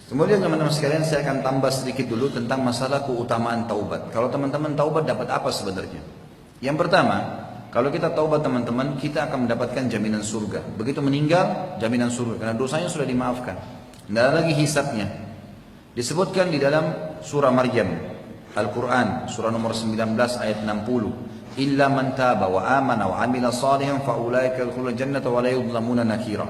Kemudian teman-teman sekalian, saya akan tambah sedikit dulu tentang masalah keutamaan taubat. Kalau teman-teman taubat dapat apa sebenarnya? Yang pertama, kalau kita taubat teman-teman, kita akan mendapatkan jaminan surga. Begitu meninggal, jaminan surga karena dosanya sudah dimaafkan. Tidak ada lagi hisabnya. Disebutkan di dalam surah Maryam Al-Quran, surah nomor 19 ayat 60. Illa man taba wa amana wa amila salihan fa ulaika yadkhuluna jannata wa la yudlamuna nakira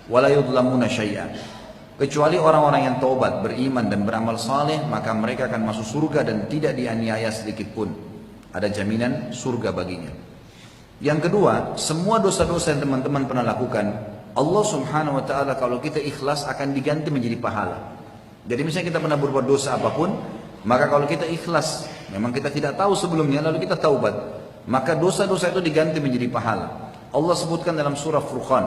wa la yudlamuna syai'a. Kecuali orang-orang yang taubat, beriman dan beramal saleh, maka mereka akan masuk surga dan tidak dianiaya sedikit pun. Ada jaminan surga baginya. Yang kedua, semua dosa-dosa yang teman-teman pernah lakukan, Allah Subhanahu wa taala kalau kita ikhlas akan diganti menjadi pahala. Jadi misalnya kita pernah berbuat dosa apapun, maka kalau kita ikhlas, memang kita tidak tahu sebelumnya, lalu kita taubat, maka dosa-dosa itu diganti menjadi pahala. Allah sebutkan dalam surah Furqan,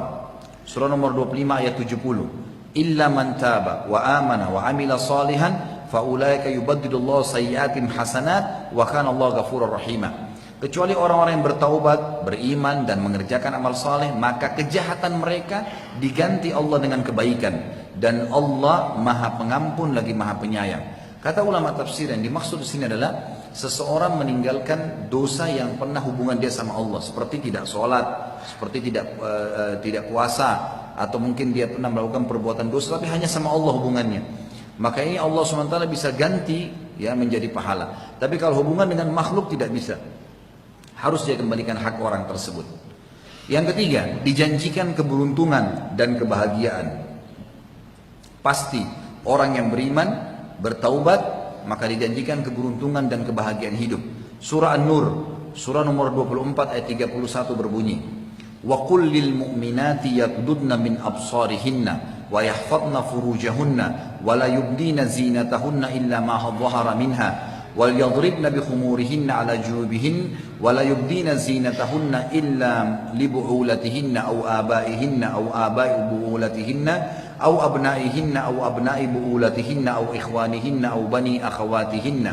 surah nomor 25 ayat 70. Illa man taba wa amana wa amila salihan fa ulaika yubaddilullahu sayyi'atihim hasanat wa kana Allah ghafurur rahima. Kecuali orang-orang yang bertaubat, beriman dan mengerjakan amal saleh, maka kejahatan mereka diganti Allah dengan kebaikan, dan Allah Maha Pengampun lagi Maha Penyayang. Kata ulama tafsir yang dimaksud di sini adalah seseorang meninggalkan dosa yang pernah hubungan dia sama Allah, seperti tidak sholat, seperti tidak puasa, atau mungkin dia pernah melakukan perbuatan dosa tapi hanya sama Allah hubungannya. Maka ini Allah SWT bisa ganti ya menjadi pahala. Tapi kalau hubungan dengan makhluk tidak bisa. Harus dia kembalikan hak orang tersebut. Yang ketiga, dijanjikan keberuntungan dan kebahagiaan. Pasti orang yang beriman, bertaubat, maka dijanjikan keberuntungan dan kebahagiaan hidup. Surah An-Nur, surah nomor 24 ayat 31 berbunyi, wa qul lil mu'minati yaghdudna min absarihinna wa yahfadna furujahunna wa la yubdina zinatahunna illa ma dhahara minha wal yadribna bi khumurihinna ala jubihin wa la yubdina zinatahunna illa li bu'ulatihinna aw abaihinna aw abai bu'ulatihinna aw abnaihinna aw abnai bu'ulatihinna aw ikhwanihinna aw bani akhawatihinna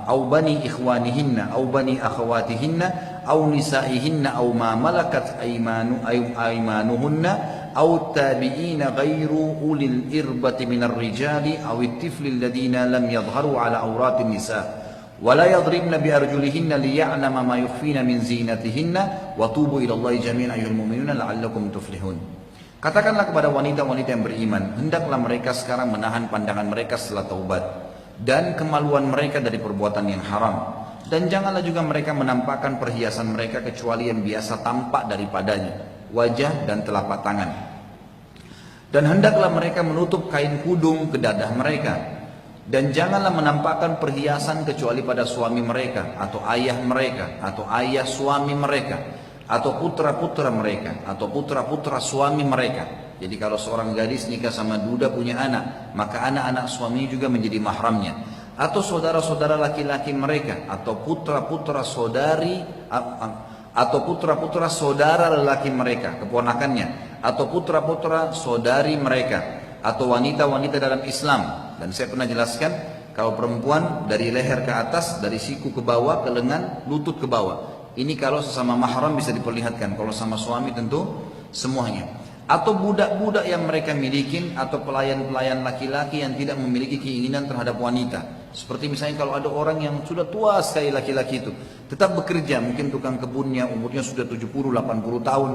aw bani ikhwanihinna aw bani akhawatihinna aw nisaihinna aw ma malakat aymanuhunna aw tabi'ina ghairu ulil irbati minar rijali aw at-tifli alladhina lam yadhharu ala awratin nisa wa la yadribna bi arjulihinna liya'lama ma yukhfina min zinatihinna wa tubu ila Allahi jami'an ayyuhal mu'minuna la'allakum tuflihun. Katakanlah kepada wanita-wanita yang beriman, hendaklah mereka sekarang menahan pandangan mereka setelah taubat dan kemaluan mereka dari perbuatan yang haram, dan janganlah juga mereka menampakkan perhiasan mereka kecuali yang biasa tampak daripadanya, wajah dan telapak tangan. Dan hendaklah mereka menutup kain kudung ke dadah mereka, dan janganlah menampakkan perhiasan kecuali pada suami mereka atau ayah mereka atau ayah suami mereka atau putra-putra mereka atau putra-putra suami mereka. Jadi kalau seorang gadis nikah sama duda punya anak, maka anak-anak suami juga menjadi mahramnya, atau saudara-saudara laki-laki mereka atau putra-putra saudari atau putra-putra saudara lelaki mereka, keponakannya, atau putra-putra saudari mereka, atau wanita-wanita dalam Islam. Dan saya pernah jelaskan, kalau perempuan dari leher ke atas, dari siku ke bawah, ke lengan, lutut ke bawah. Ini kalau sesama mahram bisa diperlihatkan, kalau sama suami tentu semuanya. Atau budak-budak yang mereka miliki, atau pelayan-pelayan laki-laki yang tidak memiliki keinginan terhadap wanita. Seperti misalnya kalau ada orang yang sudah tua sekali laki-laki itu, tetap bekerja, mungkin tukang kebunnya, umurnya sudah 70-80 tahun,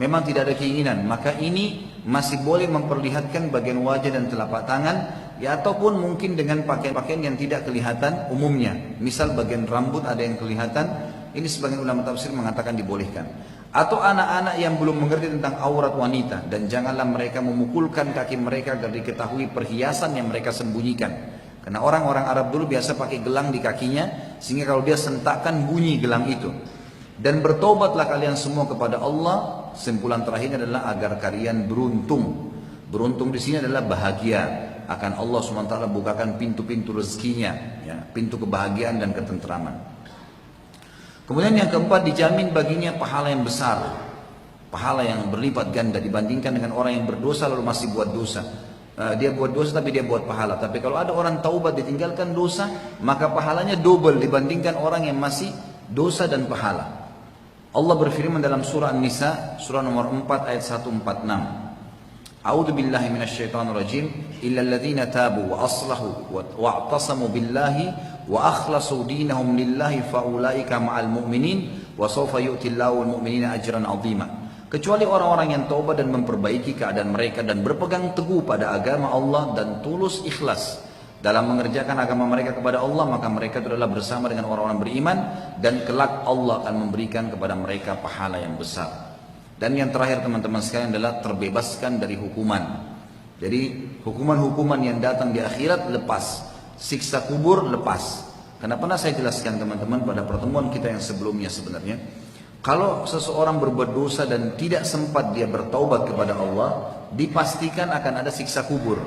memang tidak ada keinginan, maka ini masih boleh memperlihatkan bagian wajah dan telapak tangan, ya, ataupun mungkin dengan pakaian-pakaian yang tidak kelihatan umumnya. Misal bagian rambut ada yang kelihatan, ini sebagian ulama tafsir mengatakan dibolehkan. Atau anak-anak yang belum mengerti tentang aurat wanita, dan janganlah mereka memukulkan kaki mereka agar diketahui perhiasan yang mereka sembunyikan. Karena orang-orang Arab dulu biasa pakai gelang di kakinya, sehingga kalau dia sentakkan bunyi gelang itu. Dan bertobatlah kalian semua kepada Allah. Simpulan terakhir adalah agar kalian beruntung. Beruntung di sini adalah bahagia. Akan Allah SWT bukakan pintu-pintu rezekinya, ya, pintu kebahagiaan dan ketentraman. Kemudian yang keempat, dijamin baginya pahala yang besar, pahala yang berlipat ganda dibandingkan dengan orang yang berdosa lalu masih buat dosa. Dia buat dosa tapi dia buat pahala. Tapi kalau ada orang taubat ditinggalkan dosa, maka pahalanya double dibandingkan orang yang masih dosa dan pahala. Allah berfirman dalam surah An-Nisa, surah nomor 4 ayat 146. A'udzu billahi minasyaitonir rajim. Illal ladzina tabu wa aslahu wa'tasamu billahi wa akhlasu dinahum lillahi faulaika ma'al mu'minin wa sawfa yu'tillahu al-mu'minina ajran 'azima. Kecuali orang-orang yang taubat dan memperbaiki keadaan mereka dan berpegang teguh pada agama Allah dan tulus ikhlas dalam mengerjakan agama mereka kepada Allah, maka mereka adalah bersama dengan orang-orang beriman dan kelak Allah akan memberikan kepada mereka pahala yang besar. Dan yang terakhir teman-teman sekalian adalah terbebaskan dari hukuman. Jadi hukuman-hukuman yang datang di akhirat lepas, siksa kubur lepas. Karena pernah saya jelaskan teman-teman pada pertemuan kita yang sebelumnya sebenarnya, kalau seseorang berbuat dosa dan tidak sempat dia bertaubat kepada Allah, dipastikan akan ada siksa kubur.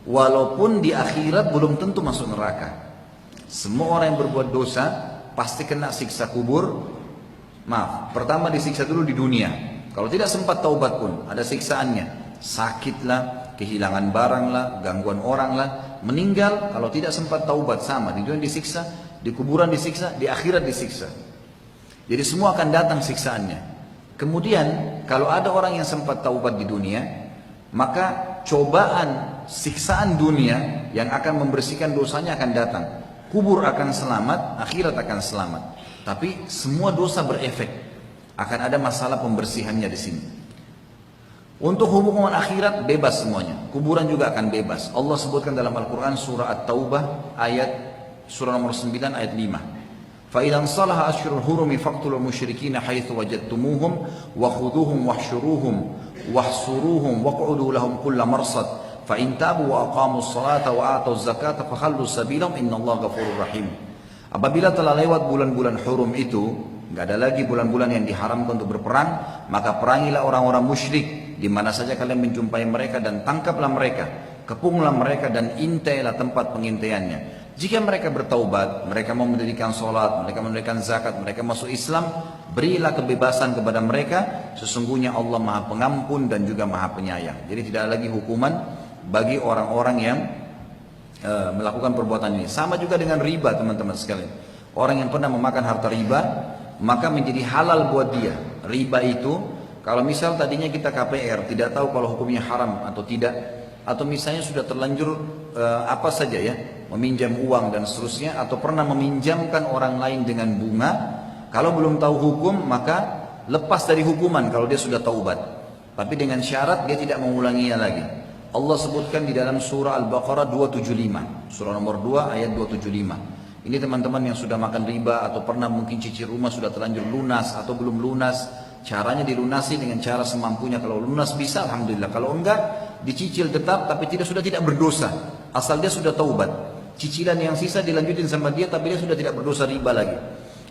Walaupun di akhirat belum tentu masuk neraka. Semua orang yang berbuat dosa pasti kena siksa kubur. Maaf, pertama disiksa dulu di dunia. Kalau tidak sempat taubat pun ada siksaannya. Sakit lah, kehilangan barang lah, gangguan orang lah, meninggal kalau tidak sempat taubat sama. Di dunia disiksa, di kuburan disiksa, di akhirat disiksa. Jadi semua akan datang siksaannya. Kemudian kalau ada orang yang sempat taubat di dunia, maka cobaan siksaan dunia yang akan membersihkan dosanya akan datang. Kubur akan selamat, akhirat akan selamat. Tapi semua dosa berefek. Akan ada masalah pembersihannya di sini. Untuk hukuman akhirat bebas semuanya. Kuburan juga akan bebas. Allah sebutkan dalam Al-Quran surah At-Taubah surah nomor 9 ayat 5. فَإِذَا انْصَلَحَ أَشْهُرُ الْحُرُمِ فَاقْتُلُوا الْمُشْرِكِينَ حَيْثُ وَجَدتُّمُوهُمْ وَخُذُوهُمْ وَاحْصُرُوهُمْ وَاقْعُدُوا لَهُمْ كُلَّ مَرْصَدٍ فَإِنْ تَابُوا وَأَقَامُوا الصَّلَاةَ وَآتَوُا الزَّكَاةَ فَخَلُّوا سَبِيلَهُمْ إِنَّ اللَّهَ غَفُورٌ رَحِيمٌ. Apabila telah lewat bulan-bulan hurum itu, nggak ada lagi bulan-bulan yang diharamkan untuk berperang, maka perangilah orang-orang musyrik di mana saja kalian menjumpai mereka dan tangkaplah mereka, kepunglah mereka dan intailah tempat pengintaiannya. Jika mereka bertaubat, mereka mau mendirikan sholat, mereka mendirikan zakat, mereka masuk Islam, berilah kebebasan kepada mereka. Sesungguhnya Allah Maha Pengampun dan juga Maha Penyayang. Jadi tidak ada lagi hukuman bagi orang-orang yang melakukan perbuatan ini. Sama juga dengan riba teman-teman sekalian. Orang yang pernah memakan harta riba, maka menjadi halal buat dia. Riba itu, kalau misal tadinya kita KPR, tidak tahu kalau hukumnya haram atau tidak, atau misalnya sudah terlanjur apa saja ya, meminjam uang dan seterusnya, atau pernah meminjamkan orang lain dengan bunga, kalau belum tahu hukum maka lepas dari hukuman kalau dia sudah taubat, tapi dengan syarat dia tidak mengulanginya lagi. Allah sebutkan di dalam surah Al-Baqarah 275, surah nomor 2 ayat 275. Ini teman-teman yang sudah makan riba atau pernah mungkin cicil rumah sudah terlanjur lunas atau belum lunas, caranya dilunasi dengan cara semampunya. Kalau lunas bisa alhamdulillah, kalau enggak dicicil tetap, tapi sudah tidak berdosa asal dia sudah taubat. Cicilan yang sisa dilanjutin sama dia, tapi dia sudah tidak berdosa riba lagi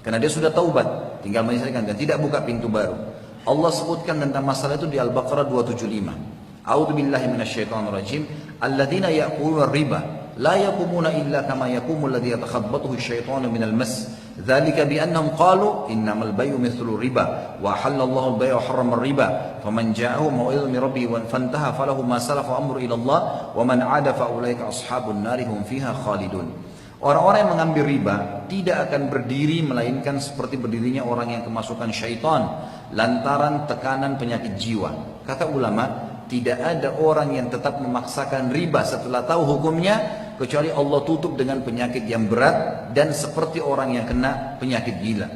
karena dia sudah taubat, tinggal menyelesaikan dan tidak buka pintu baru. Allah sebutkan tentang masalah itu di Al-Baqarah 275. A'udzu billahi minasyaitonir rajim. Alladzina ya'kuluna riba la yaqumuna illa kama yaqumul ladzi yatakhabbathu asyaitanu minal mas. Dzalika bi annahum qalu innamal bay'u mithlu riba wa halallahu al-bay'a wa harrama ar-riba. Faman ja'ahu maw'idhatun min rabbih wa fantaha falahu ma salafa amru ila Allah wa man 'ada fa ulaika ashabun nari hum fiha khalidun. Orang-orang yang mengambil riba tidak akan berdiri melainkan seperti berdirinya orang yang kemasukan syaitan lantaran tekanan penyakit jiwa. Kata ulama, tidak ada orang yang tetap memaksakan riba setelah tahu hukumnya kecuali Allah tutup dengan penyakit yang berat dan seperti orang yang kena penyakit gila.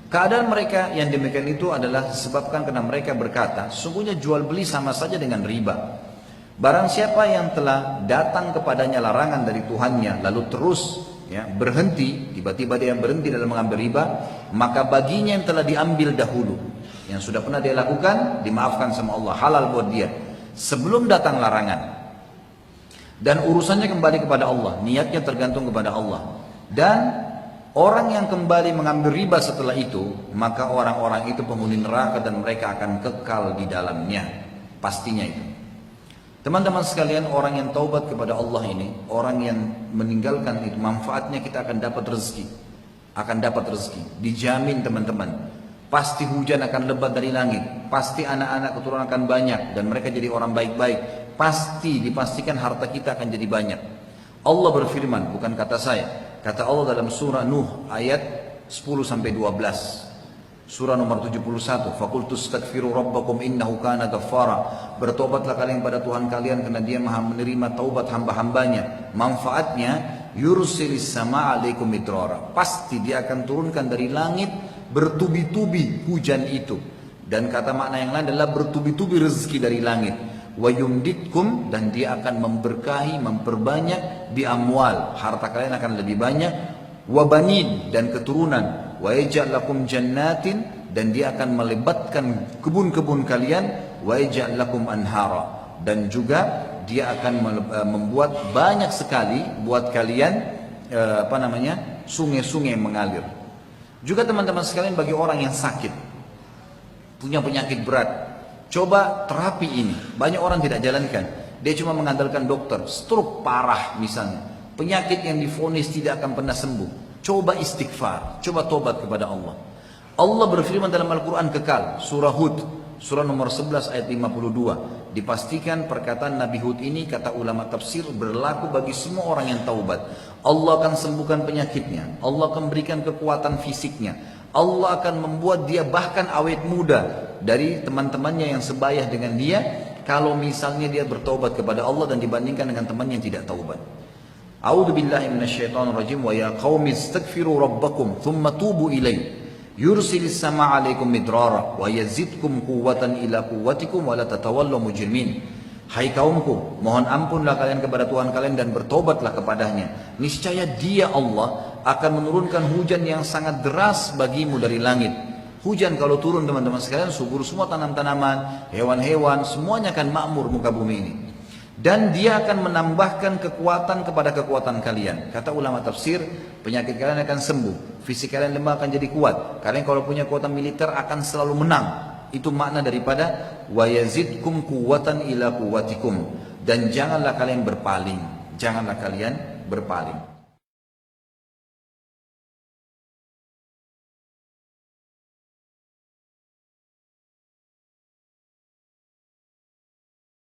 Keadaan mereka yang demikian itu adalah disebabkan karena mereka berkata, sesungguhnya jual beli sama saja dengan riba. Barang siapa yang telah datang kepadanya larangan dari Tuhannya lalu terus berhenti, tiba-tiba dia berhenti dalam mengambil riba, maka baginya yang telah diambil dahulu, yang sudah pernah dia lakukan, dimaafkan sama Allah, halal buat dia sebelum datang larangan. Dan urusannya kembali kepada Allah, niatnya tergantung kepada Allah. Dan orang yang kembali mengambil riba setelah itu, maka orang-orang itu penghuni neraka dan mereka akan kekal di dalamnya, pastinya itu. Teman-teman sekalian, orang yang taubat kepada Allah ini, orang yang meninggalkan itu, manfaatnya kita akan dapat rezeki. Akan dapat rezeki, dijamin teman-teman. Pasti hujan akan lebat dari langit, pasti anak-anak keturunan akan banyak dan mereka jadi orang baik-baik. Pasti dipastikan harta kita akan jadi banyak. Allah berfirman, bukan kata saya. Kata Allah dalam surah Nuh ayat 10-12. Surah nomor 71, Fakultus takfiru rabbakum innahu kana ghaffara. Bertobatlah kalian pada Tuhan kalian karena Dia Maha menerima taubat hamba-hambanya. Manfaatnya yursilis sama alaikum midrara. Pasti Dia akan turunkan dari langit bertubi-tubi hujan itu. Dan kata makna yang lain adalah bertubi-tubi rezeki dari langit. Wa yumditkum, dan Dia akan memberkahi, memperbanyak bi amwal, harta kalian akan lebih banyak, wa banin, dan keturunan, wa yaj'al lakum jannatin, dan Dia akan melebatkan kebun-kebun kalian, wa yaj'al lakum anhara, dan juga Dia akan membuat banyak sekali buat kalian sungai-sungai yang mengalir. Juga teman-teman sekalian, bagi orang yang sakit, punya penyakit berat, coba terapi ini. Banyak orang tidak jalankan, dia cuma mengandalkan dokter. Stroke parah misalnya, penyakit yang divonis tidak akan pernah sembuh. Coba istighfar, coba tobat kepada Allah. Allah berfirman dalam Al-Quran kekal, surah Hud, surah nomor 11 ayat 52. Dipastikan perkataan Nabi Hud ini, kata ulama tafsir, berlaku bagi semua orang yang taubat. Allah akan sembuhkan penyakitnya, Allah akan berikan kekuatan fisiknya, Allah akan membuat dia bahkan awet muda dari teman-temannya yang sebayah dengan dia, kalau misalnya dia bertaubat kepada Allah dan dibandingkan dengan teman yang tidak taubat. A'udzu billahi minasyaitonir rajim. Wa ya qaumi istaghfiru rabbakum thumma tubu ilaihi yursilis samaa 'alaikum midrara wa yazidkum quwwatan ila quwwatikum wa la tatawallaw mujrimin. Hai kaumku, mohon ampunlah kalian kepada Tuhan kalian dan bertobatlah kepadanya. Niscaya Dia Allah akan menurunkan hujan yang sangat deras bagimu dari langit. Hujan kalau turun teman-teman sekalian, subur semua tanam-tanaman, hewan-hewan, semuanya akan makmur muka bumi ini. Dan Dia akan menambahkan kekuatan kepada kekuatan kalian. Kata ulama tafsir, penyakit kalian akan sembuh, fisik kalian lemah akan jadi kuat. Kalian kalau punya kekuatan militer akan selalu menang. Itu makna daripada wa yazidkum quwwatan ila quwwatikum. Dan janganlah kalian berpaling, janganlah kalian berpaling.